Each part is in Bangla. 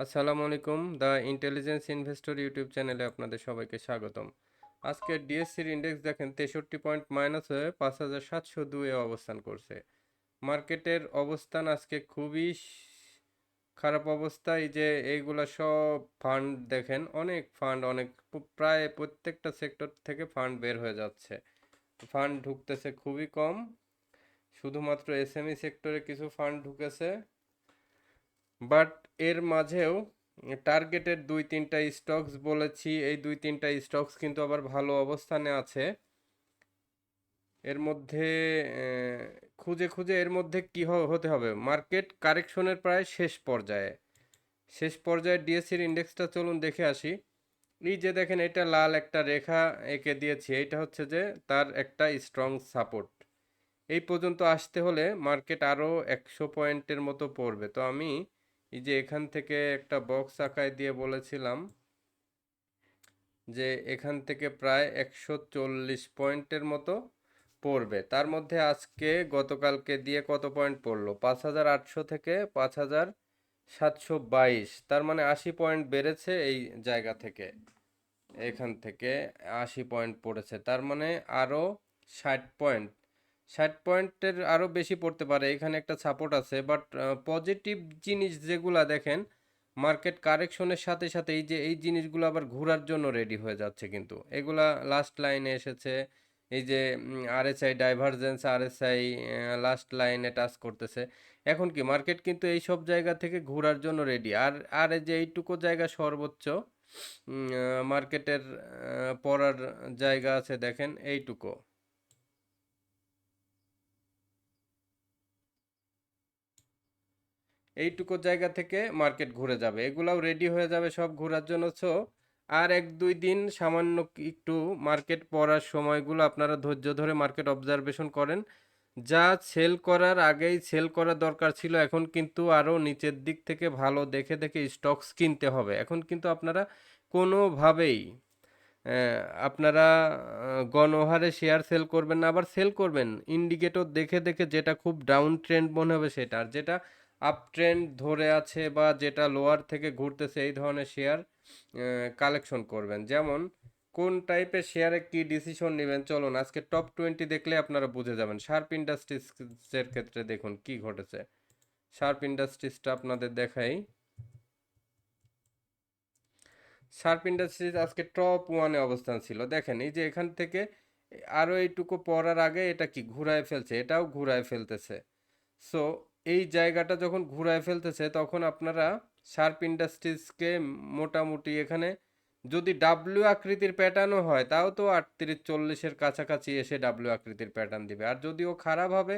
আসসালামু আলাইকুম। দ্য ইন্টেলিজেন্স ইনভেস্টর ইউটিউব চ্যানেলে আপনাদের সবাইকে স্বাগতম। আজকে ডিএসসির ইন্ডেক্স দেখেন 63 পয়েন্ট মাইনাস হয়ে 5702 এ অবস্থান করছে। মার্কেটের অবস্থান আজকে খুবই খারাপ অবস্থা। এই যে এইগুলা সব ফান্ড দেখেন, অনেক ফান্ড, প্রায় প্রত্যেকটা সেক্টর থেকে ফান্ড বের হয়ে যাচ্ছে। ফান্ড ঢুকতেছে খুবই কম, শুধুমাত্র এসএমই সেক্টরে কিছু ফান্ড ঢুকেছে। বাট এর মাঝেও টার্গেটের দুই তিনটা স্টকস বলেছি, এই দুই তিনটা স্টকস কিন্তু আবার ভালো অবস্থানে আছে। এর মধ্যে খুঁজে খুঁজে এর মধ্যে কি হতে হবে, মার্কেট কারেকশনের প্রায় শেষ পর্যায়ে ডিএসসির ইন্ডেক্সটা চলুন দেখে আসি। এই যে দেখেন, এটা লাল একটা রেখা এঁকে দিয়েছি, এটা হচ্ছে যে তার একটা স্ট্রং সাপোর্ট। এই পর্যন্ত আসতে হলে মার্কেট আরও 100 পয়েন্টের মতো পড়বে। তো আমি এই যে এখান থেকে একটা বক্স আকায় দিয়ে বলেছিলাম যে এখান থেকে প্রায় 140 পয়েন্টের মতো পড়বে। তার মধ্যে আজকে গতকালকে দিয়ে কত পয়েন্ট পড়লো, 5800 থেকে 5722, তার মানে 80 পয়েন্ট বেড়েছে এই জায়গা থেকে। এখান থেকে 80 পয়েন্ট পড়েছে, তার মানে আরও 60 পয়েন্ট, 60 পয়েন্টের আরও বেশি পড়তে পারে। এখানে একটা সাপোর্ট আছে। বাট পজিটিভ জিনিস যেগুলা দেখেন, মার্কেট কারেকশনের সাথে সাথে এই যে এই জিনিসগুলো আবার ঘোরার জন্য রেডি হয়ে যাচ্ছে, কিন্তু এগুলা লাস্ট লাইনে এসেছে। এই যে আরএসআই ডাইভারজেন্স, আরএসআই লাস্ট লাইনে টাচ করতেছে। এখন কি মার্কেট কিন্তু এই সব জায়গা থেকে ঘোরার জন্য রেডি। আর আর এই যে এইটুকু জায়গা সর্বোচ্চ মার্কেটের পড়ার জায়গা আছে, দেখেন এইটুকু। এইটুকু জায়গা থেকে মার্কেট ঘুরে যাবে, এগুলাও রেডি হয়ে যাবে সব ঘোরার জন্য। সো আর এক দুই দিন সামান্য একটু মার্কেট পড়ার সময়গুলো আপনারা ধৈর্য ধরে মার্কেট অবজারভেশন করেন। যা সেল করার আগেই সেল করা দরকার ছিল, এখন কিন্তু আরও নিচের দিক থেকে ভালো দেখে দেখে স্টকস কিনতে হবে। এখন কিন্তু আপনারা কোনোভাবেই আহ, আপনারা গণহারে শেয়ার সেল করবেন না, আবার সেল করবেন ইন্ডিকেটর দেখে দেখে, যেটা খুব ডাউন ট্রেন্ড মনে হবে সেটা, আর যেটা আপ ট্রেন্ড ধরে আছে বা যেটা লোয়ার থেকে ঘুরতেছে এই ধরনের শেয়ার কালেকশন করবেন। যেমন কোন টাইপের শেয়ারে কি ডিসিশন নেবেন, চলুন আজকে টপ 20 দেখলে আপনারা বুঝে যাবেন। শার্প ইন্ডাস্ট্রিজের ক্ষেত্রে দেখুন কি ঘটেছে। শার্প ইন্ডাস্ট্রিজটা আপনাদের দেখাই। শার্প ইন্ডাস্ট্রিজ আজকে টপ 1-এ অবস্থান ছিল। দেখেন এই যে এখান থেকে আরও এইটুকু পড়ার আগে এটা কি ঘুরায় ফেলছে, এটাও ঘুরায় ফেলতেছে। সো এই জায়গাটা যখন ঘুরায় ফেলতেছে, তখন আপনারা শার্প ইন্ডাস্ট্রিজকে মোটামুটি এখানে যদি ডাব্লিউ আকৃতির প্যাটার্নও হয়, তাও তো 38-40-এর কাছাকাছি এসে ডাব্লিউ আকৃতির প্যাটার্ন দিবে। আর যদিও খারাপ হবে,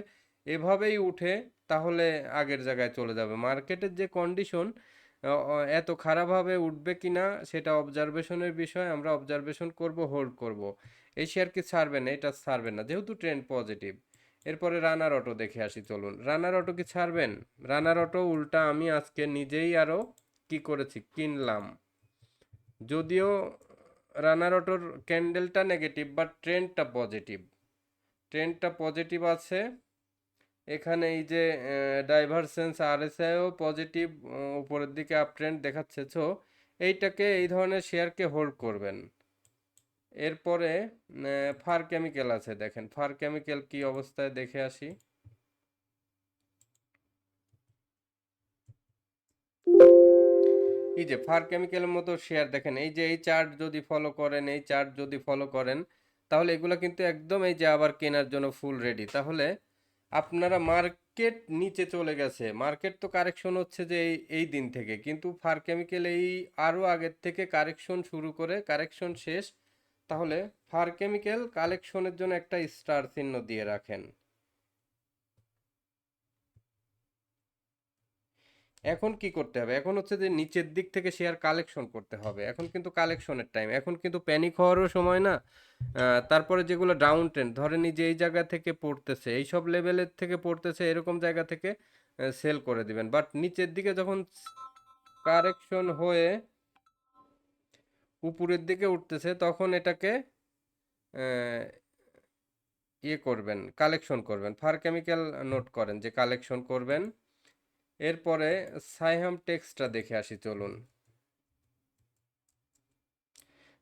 এভাবেই উঠে, তাহলে আগের জায়গায় চলে যাবে। মার্কেটের যে কন্ডিশন, এত খারাপভাবে উঠবে কিনা সেটা অবজারভেশনের বিষয়। আমরা অবজারভেশন করব, হোল্ড করব। এই শেয়ার কি ছাড়বে না? এটা ছাড়বে না, যেহেতু ট্রেন্ড পজিটিভ। এরপরে রানার অটো দেখে আসি চলুন। রানার অটো কি ছাড়বেন? রানার অটো উল্টা আমি আজকে নিজেই আরও কি করেছি, কিনলাম। যদিও রানার অটোর ক্যান্ডেলটা নেগেটিভ, বাট ট্রেন্ডটা পজিটিভ আছে। এখানে এই যে ডাইভারসেন্স আরএসআইও পজিটিভ, উপরের দিকে আপ ট্রেন্ড দেখাচ্ছে। সো এইটাকে, এই ধরনের শেয়ারকে হোল্ড করবেন। এরপরে ফার কেমিক্যাল আছে, দেখেন ফার কেমিক্যাল কি অবস্থায় দেখে আসি। এই যে ফার কেমিক্যালের মতো শেয়ার দেখেন, এই যে এই চার্ট যদি ফলো করেন, তাহলে এগুলো কিন্তু একদম এই যে আবার কেনার জন্য ফুল রেডি। তাহলে আপনারা, মার্কেট নিচে চলে গেছে, মার্কেট তো কারেকশন হচ্ছে যে এই দিন থেকে, কিন্তু ফার কেমিক্যাল এই আরও আগের থেকে কারেকশন শুরু করে কারেকশন শেষ। তাহলে ফার কেমিক্যাল কালেকশনের জন্য একটা স্টার চিহ্ন দিয়ে রাখেন। এখন কি করতে হবে, এখন হচ্ছে যে নিচের দিক থেকে শেয়ার কালেকশন করতে হবে। এখন কিন্তু কালেকশনের টাইম, এখন কিন্তু প্যানিক হওয়ারও সময় না। তারপরে যেগুলো ডাউন ট্রেন্ড, ধরেন এই যে এই জায়গা থেকে পড়তেছে, এই সব লেভেলের থেকে পড়তেছে, এরকম জায়গা থেকে সেল করে দিবেন। বাট নিচের দিকে যখন কারেকশন হয়ে উপরের দিকে উঠতেছে, তখন এটাকে আহ, ইয়ে করবেন, কালেকশন করবেন। ফার কেমিক্যাল নোট করেন যে কালেকশন করবেন। এরপরে সাইহাম টেক্সটটা দেখে আসি চলুন।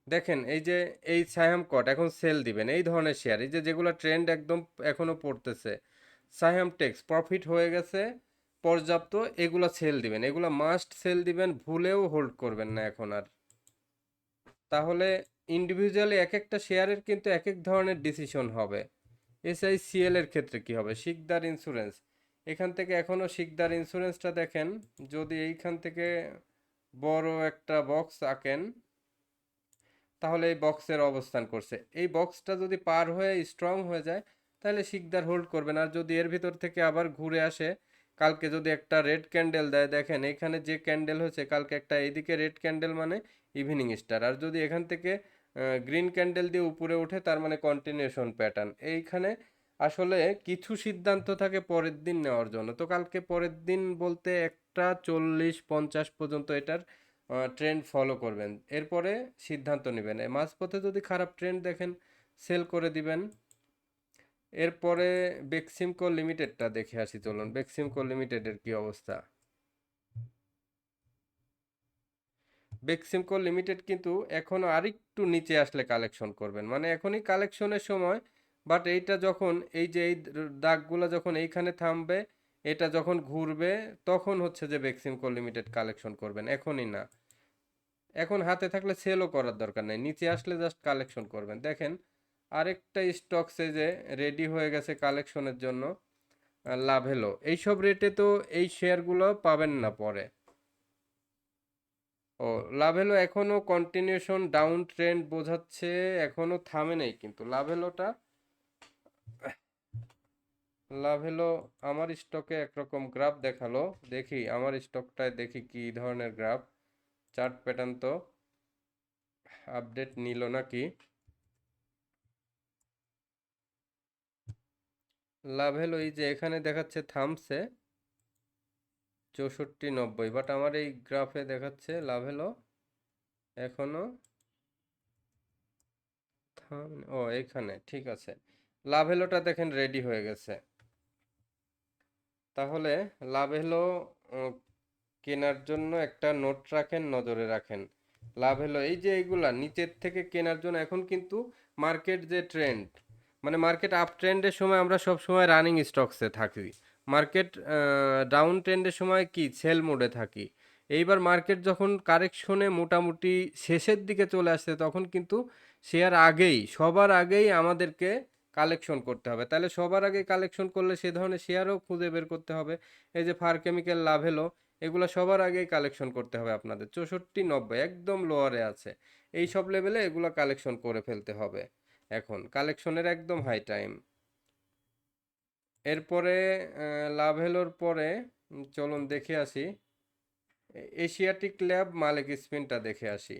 দেখেন এই যে এই সাইহাম কট এখন সেল দিবেন এই ধরনের শেয়ার, এই যে যেগুলো ট্রেন্ড একদম এখনো পড়তেছে, সাইহাম টেক্স প্রফিট হয়ে গেছে পর্যাপ্ত, এগুলা সেল দিবেন, এগুলা মাস্ট সেল দিবেন, ভুলেও হোল্ড করবেন না এখন আর। তাহলে ইন্ডিভিজুয়ালি এক একটা শেয়ারের কিন্তু এক এক ধরনের ডিসিশন হবে। এসআইসিএল এর ক্ষেত্রে কি হবে, শিকদার ইন্স্যুরেন্স, এখান থেকে এখনো শিকদার ইন্স্যুরেন্সটা দেখেন, যদি এইখান থেকে বড় একটা বক্স আঁকেন তাহলে এই বক্সের অবস্থান করছে, এই বক্সটা যদি পার হয়ে স্ট্রং হয়ে যায় তাহলে শিকদার হোল্ড করবেন। আর যদি এর ভিতর থেকে আবার ঘুরে আসে, কালকে যদি একটা রেড ক্যান্ডেল দেয়, দেখেন এখানে যে ক্যান্ডেল হয়েছে কালকে একটা এইদিকে রেড ক্যান্ডেল মানে ইভিনিং স্টার, আর যদি এখান থেকে গ্রিন ক্যান্ডেল দিয়ে উপরে ওঠে তার মানে কন্টিনিউশন প্যাটার্ন। এইখানে আসলে কিছু সিদ্ধান্ত থাকে পরের দিন নেওয়ার জন্য, তো কালকে পরের দিন বলতে 1:40-50 পর্যন্ত এটার ট্রেন্ড ফলো করবেন, এরপরে সিদ্ধান্ত নেবেন। মাঝপথে যদি খারাপ ট্রেন্ড দেখেন সেল করে দিবেন। এরপরে বেক্সিমকো লিমিটেডটা দেখে আসি চলুন, বেক্সিমকো লিমিটেডের কি অবস্থা। বেক্সিমকো লিমিটেড কিন্তু এখনো আরেকটু নিচে আসলে কালেকশন করবেন, মানে এখনই কালেকশনের সময়, বাট এইটা যখন এই যে এই দাগগুলো যখন এইখানে থামবে, এটা যখন ঘুরবে তখন হচ্ছে যে বেক্সিমকো লিমিটেড কালেকশন করবেন, এখনই না। এখন হাতে থাকলে সেলও করার দরকার নেই, নিচে আসলে জাস্ট কালেকশন করবেন। দেখেন আরেকটা স্টকসে যে রেডি হয়ে গেছে কালেকশনের জন্য, লাভেলো, এইসব রেটে তো এই শেয়ারগুলো পাবেন না পরে। ও, লাভেলো এখনো কন্টিনিউশন ডাউন ট্রেন্ড বোঝাচ্ছে, এখনো থামে নেই কিন্তু লাভেলোটা। লাভেলো আমার স্টকে একরকম গ্রাফ দেখালো, দেখি আমার স্টকটায় দেখি কি ধরনের গ্রাফ, চার্ট প্যাটার্ন তো আপডেট নিল নাকি। লাভেলো এই যে এখানে দেখাচ্ছে থামছে 64-90, বাট আমার এই গ্রাফে দেখাচ্ছে লাভেলো এখনো ও এখানে ঠিক আছে, লাভেলোটা দেখেন রেডি হয়ে গেছে। তাহলে লাভেলো কেনার জন্য একটা নোট রাখেন, নজরে রাখেন। লাভেলো এই যে এইগুলা নিচের থেকে কেনার জন্য, এখন কিন্তু মার্কেট যে ট্রেন্ড, মানে মার্কেট আপ ট্রেন্ডের সময় আমরা সব সময় রানিং স্টকসে থাকি, মার্কেট ডাউন ট্রেন্ডের সময় কি সেল মোডে থাকি। এইবার মার্কেট যখন কারেকশনে মোটামুটি শেষের দিকে চলে আসছে তখন কিন্তু শেয়ার আগেই সবার আগেই আমাদেরকে কালেকশন করতে হবে, তাহলে সবার আগে কালেকশন করলে সে ধরনের শেয়ারও খুঁজে বের করতে হবে। এই যে ফার কেমিক্যাল, লাভেলো, এগুলো সবার আগেই কালেকশন করতে হবে আপনাদের, 64-90 একদম লোয়ারে আছে, এই সব লেভেলে এগুলো কালেকশন করে ফেলতে হবে, এখন কালেকশনের একদম হাই টাইম। এরপরে লাভেলোর পরে চলুন দেখে আসি এশিয়াটিক ল্যাব মালিক স্পিনটা দেখে আসি।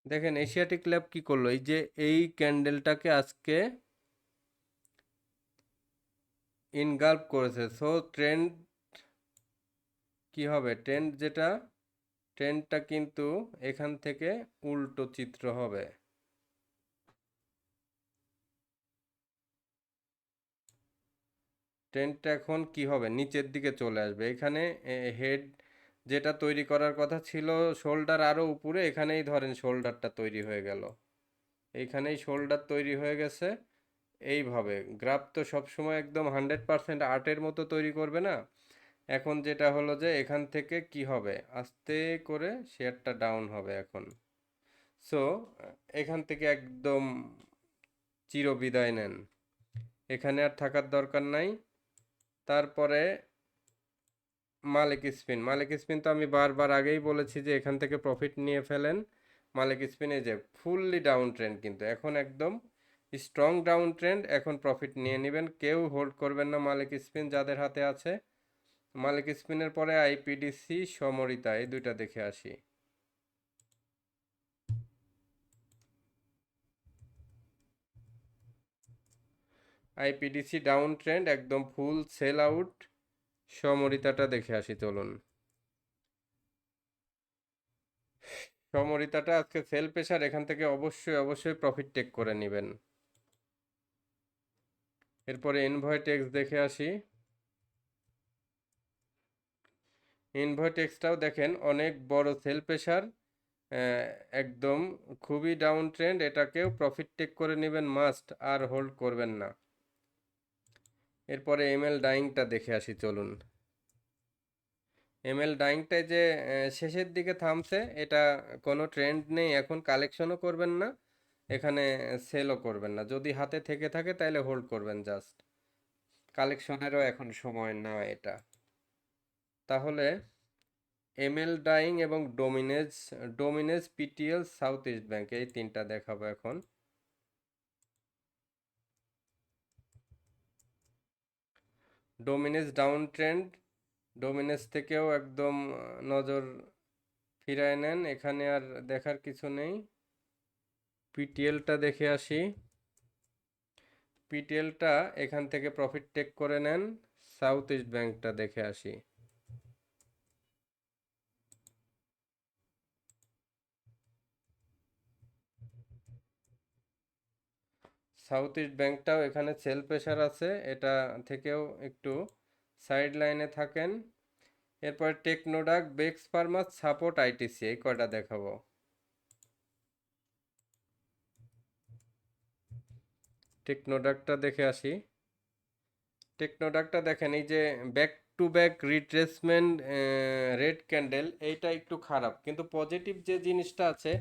দেখেন এশিয়াটিক ল্যাব কি করলো, এই যে এই ক্যান্ডেলটাকে আজকে ইনগাল্প করেছে, সো ট্রেন্ড কি হবে, ট্রেন্ড যেটা, ট্রেন্ডটা কিন্তু এখান থেকে উল্টো চিত্র হবে। ট্রেন্ডটা এখন কি হবে, নিচের দিকে চলে আসবে, এখানে হেড যেটা তৈরি করার কথা ছিল শোল্ডার আরো উপরে, এখানেই ধরেন শোল্ডারটা তৈরি হয়ে গেল, এইখানেই শোল্ডার তৈরি হয়ে গেছে। এইভাবে গ্রাফ তো সবসময় একদম 100% আর্টের মতো তৈরি করবে না, এখন যেটা হলো যে এখান থেকে কি হবে, আস্তে করে শেয়ারটা ডাউন হবে এখন। সো এখান থেকে একদম চিরবিদায় নেন। এখানে আর থাকার দরকার নাই। তারপরে মালিক স্পিন তো আমি বারবার আগেই বলেছি যে এখান থেকে প্রফিট নিয়ে ফেলেন। মালিক স্পিনে যে ফুললি ডাউন ট্রেন্ড, কিন্তু এখন একদম স্ট্রং ডাউন ট্রেন্ড, এখন প্রফিট নিয়ে নেবেন, কেউ হোল্ড করবেন না মালিক স্পিন যাদের হাতে আছে। মালিক স্পিনের পরে আইপিডিসি, সমরিতা, এই দুইটা দেখে আসি। আইপিডিসি ডাউন ট্রেন্ড, একদম ফুল সেল আউট। সমরিতাটা দেখে আসি চলুন। সমরিতাটা আজকে সেল প্রেসার, এখান থেকে অবশ্যই অবশ্যই প্রফিট টেক করে নেবেন। এরপরে ইনভয়টেক্স দেখে আসি। ইনভয়টেক্সটাও দেখেন অনেক বড় সেল প্রেসার, একদম খুবই ডাউন ট্রেন্ড, এটাকেও প্রফিট টেক করে নেবেন মাস্ট, আর হোল্ড করবেন না। এরপরে এমএল ডাইংটা দেখে আসি চলুন। এমএল ডাইংটায় যে শেষের দিকে থামছে, এটা কোনো ট্রেন্ড নেই, এখন কালেকশনও করবেন না, এখানে সেলও করবেন না, যদি হাতে থেকে থাকে তাহলে হোল্ড করবেন জাস্ট, কালেকশনেরও এখন সময় না এটা। তাহলে এমএল ডাইং এবং ডোমিনেজ, পিটিএল, সাউথ ইস্ট ব্যাংক, এই তিনটা দেখাবো এখন। ডোমিনেজ ডাউন ট্রেন্ড, ডোমিনেজ থেকেও একদম নজর ফিরায় নেন, এখানে আর দেখার কিছু নেই। পিটিএলটা দেখে আসি। পিটিএলটা এখান থেকে প্রফিট টেক করে নেন। সাউথ ইস্ট ব্যাংকটা দেখে আসি। সাউথ ইস্ট ব্যাংকটাও এখানে সেল প্রেশার আছে, এটা থেকেও একটু সাইড লাইনে থাকেন। এরপর টেকনোডাক, বেক্স ফার্মা, সাপোর্ট, আইটিসি, এই কয়টা দেখাবো। টেকনোডাকটা দেখে আসি। টেকনোডাকটা দেখেন, এই যে back to back retracement, red candle, এইটা একটু খারাপ, কিন্তু পজিটিভ যে জিনিসটা আছে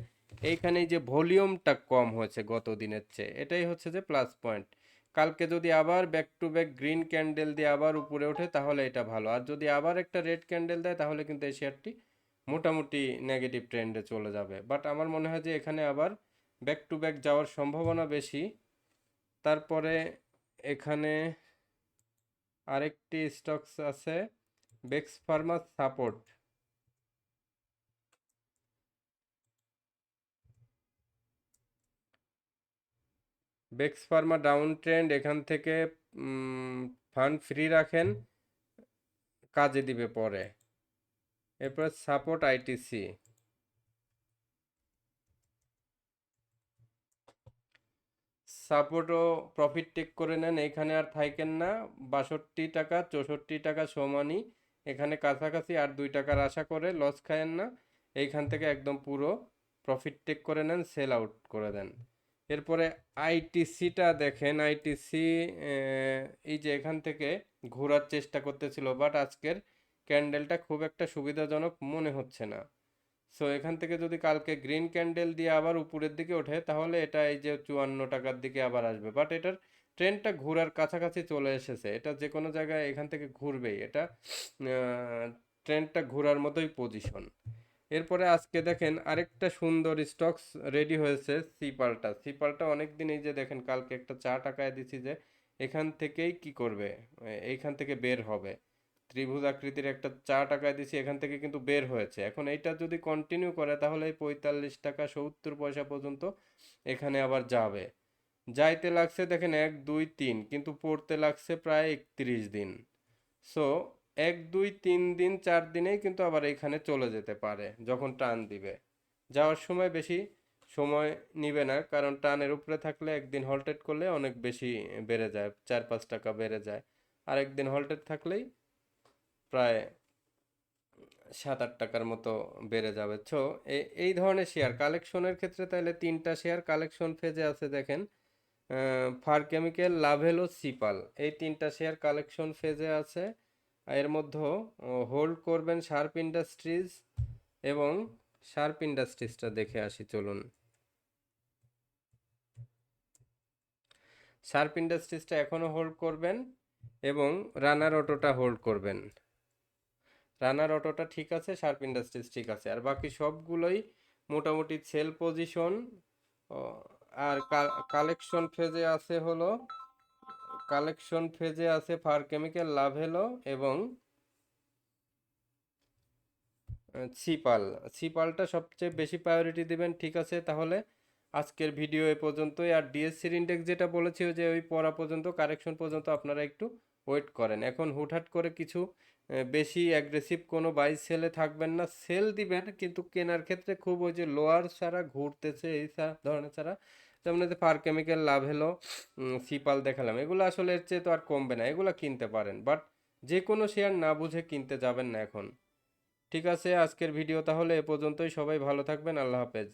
এইখানে, যে ভলিউমটা কম হয়েছে গত দিনের চেয়ে, এটাই হচ্ছে যে প্লাস পয়েন্ট। কালকে যদি আবার back to back green candle দিয়ে আবার উপরে ওঠে তাহলে এটা ভালো, আর যদি আবার একটা রেড ক্যান্ডেল দেয় তাহলে কিন্তু এই শেয়ারটি মোটামুটি নেগেটিভ ট্রেন্ডে চলে যাবে, বাট আমার মনে হয় যে এখানে আবার ব্যাক টু ব্যাক যাওয়ার সম্ভাবনা বেশি। তারপরে এখানে আরেকটি স্টকস আছে, Bex pharma, support. Bex pharma down trend, এখান থেকে ফান্ড ফ্রি রাখেন, কাজে দিবে পরে। এরপর সাপোর্ট, আইটিসি। সাপোর্টও প্রফিট টেক করে নেন, এখানে আর থাকেন না, 62 টাকা 64 টাকা সমানই, এখানে কাছাকাছি, আর 2 টাকার আশা করে লস খায়েন না, এইখান থেকে একদম পুরো প্রফিট টেক করে নেন, সেল আউট করে দেন। এরপরে আইটিসিটা দেখেন, আইটিসি এই যে এখান থেকে ঘোরার চেষ্টা করতেছিল, বাট আজকের ক্যান্ডেলটা খুব একটা সুবিধাজনক মনে হচ্ছে না। সো এখান থেকে যদি কালকে গ্রিন ক্যান্ডেল দিয়ে আবার উপরের দিকে ওঠে তাহলে এটা এই যে 54 টাকার দিকে আবার আসবে, বাট এটার ট্রেন্ডটা ঘোরার কাছাকাছি চলে এসেছে, এটা যে কোনো জায়গায় এখান থেকে ঘুরবেই, এটা ট্রেন্ডটা ঘোরার মতোই পজিশন। এরপরে আজকে দেখেন আরেকটা সুন্দর স্টকস রেডি হয়েছে, সিপালটা। সিপালটা অনেকদিন, এই যে দেখেন কালকে একটা চার্ট আঁকায় দিছি যে এখান থেকেই কি করবে, এইখান থেকে বের হবে, ত্রিভুজ আকৃতির একটা চার্ট আঁকায় দিছি, এখান থেকে কিন্তু বের হয়েছে, এখন এইটা যদি কন্টিনিউ করে তাহলে এই 45 টাকা 70 পয়সা পর্যন্ত এখানে আবার যাবে। যাইতে লাগছে দেখেন 1 2 3, কিন্তু পড়তে লাগছে প্রায় 31 দিন। সো 1 2 3 দিন 4 দিনেই কিন্তু আবার এখানে চলে যেতে পারে যখন টান দিবে। যাওয়ার সময় বেশি সময় নিবে না, কারণ টানের উপরে থাকলে একদিন হল্টেড করলে অনেক বেশি বেড়ে যায়, 4 5 টাকা বেড়ে যায়, আর একদিন হল্টেড থাকলেই প্রায় 7 8 টাকার মতো বেড়ে যাবে। তো এই ধরনের শেয়ার কালেকশনের ক্ষেত্রে তাহলে তিনটা শেয়ার কালেকশন ফেজে আছে দেখেন, ফার কেমিক্যাল, লাভেল ও সিপাল, এই তিনটা শেয়ার কালেকশন ফেজে আছে। এর মধ্যে হোল্ড করবেন শার্প ইন্ডাস্ট্রিজ, এবং শার্প ইন্ডাস্ট্রিজটা দেখে আসি চলুন। শার্প ইন্ডাস্ট্রিজটা এখনও হোল্ড করবেন এবং রানার অটোটা হোল্ড করবেন। রানার অটোটা ঠিক আছে, শার্প ইন্ডাস্ট্রিজ ঠিক আছে, আর বাকি সবগুলোই মোটামুটি সেল পজিশন। আর কালেকশন ফেজে আছে হলো, কালেকশন ফেজে আছে ফার কেমিক্যাল, লাভেলো এবং সিপাল। সিপালটা সবচেয়ে বেশি প্রায়োরিটি দিবেন, ঠিক আছে? তাহলে আজকের ভিডিও এ পর্যন্তই। আর ডিএসসির ইন্ডেক্স যেটা বলেছি যে ওই পড়া পর্যন্ত, কারেকশন পর্যন্ত আপনারা একটু ওয়েট করেন। এখন হুটহাট করে কিছু বেশি অ্যাগ্রেসিভ কোনো বাই সেলে থাকবেন না। সেল দিবেন কিন্তু কেনার ক্ষেত্রে খুব ওই যে লোয়ার ছাড়া ঘুরতেছে এই ধরনের ছাড়া, যেমন যে ফার কেমিক্যাল, লাভেলো, সিপাল দেখালাম, এগুলো আসলে এর চেয়ে তো আর কমবে না, এগুলো কিনতে পারেন, বাট যে কোনো শেয়ার না বুঝে কিনতে যাবেন না এখন। ঠিক আছে, আজকের ভিডিও তাহলে এ পর্যন্তই। সবাই ভালো থাকবেন, আল্লাহ হাফেজ।